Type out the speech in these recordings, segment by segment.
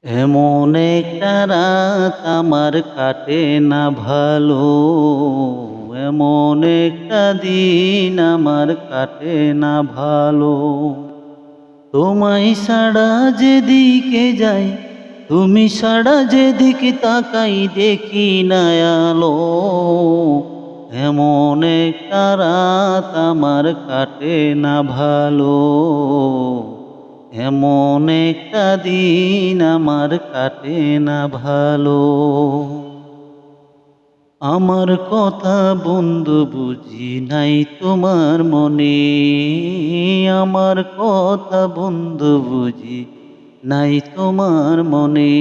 এমন একটা রাত আমার কাটে না ভালো, এমন একটা দিন আমার কাটে না ভালো। তোমায় ছাড়া যেদিকে যাই, তুমি ছাড়া যেদিকে তাকাই দেখি না আলো। এমন একটা রাত আমার কাটে না ভালো, এমন একটা দিন আমার কাটে না ভালো। আমার কথা বন্ধু বুঝি নাই তোমার মনে, আমার কথা বন্ধু বুঝি নাই তোমার মনে।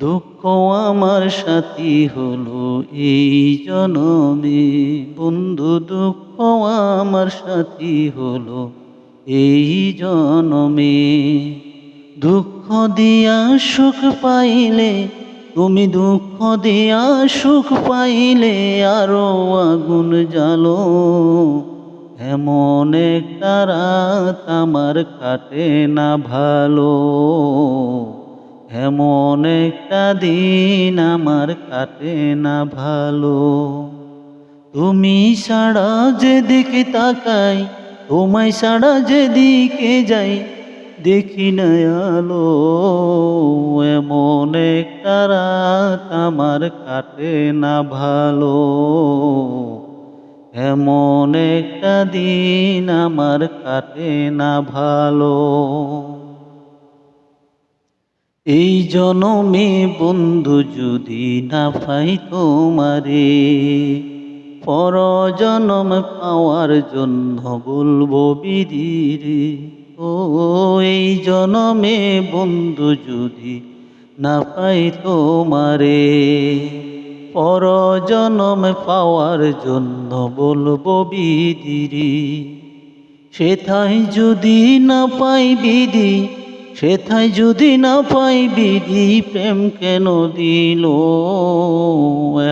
দুঃখ আমার সাথী হলো এই জনমে, বন্ধু দুঃখ আমার সাথী হলো এই জনমে। দুঃখ দিয়া সুখ পাইলে, তুমি দুঃখ দিয়া সুখ পাইলে আরো আগুন জ্বালো। এমন একটা রাত আমার কাটে না ভালো, এমন একটা দিন আমার কাটে না ভালো। তুমি ছাড়া যেদিকে তাকাই, তোমায় ছাড়া যেদিকে যাই দেখি না আলো। এমন একটা রাত আমার কাটে না ভালো, এমন একটা দিন আমার কাটে না ভালো। এই জনমে বন্ধু যদি না পাই তোমারে, পর জনম পাওয়ার জন্য বলবো বিধিরে। ও এই জনমে বন্ধু যদি না পাই তোমারে, পর জনম পাওয়ার জন্য বলবো বিধিরে। সেথায় যদি না পাই বিধি, সেথায় যদি না পাই বিধি, প্রেম কেন দিল।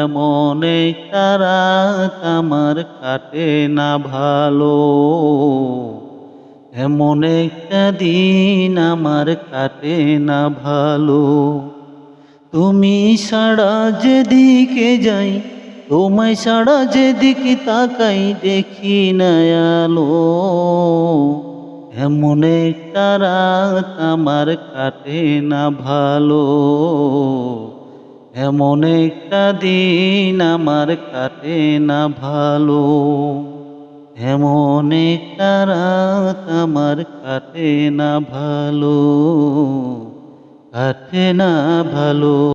এমন একটা রাত আমার কাটে না ভালো, এমন একটা দিন আমার কাটে না ভালো। তুমি ছাড়া যেদিকে যাই, তোমায় ছাড়া যেদিকে তাকাই দেখি না আলো। এমন একটা রাত আমার কাটে না ভালো, এমন একটা দিন আমার কাটে না ভালো। এমন একটা রাত আমার কাটে না ভালো, কাটে না ভালো।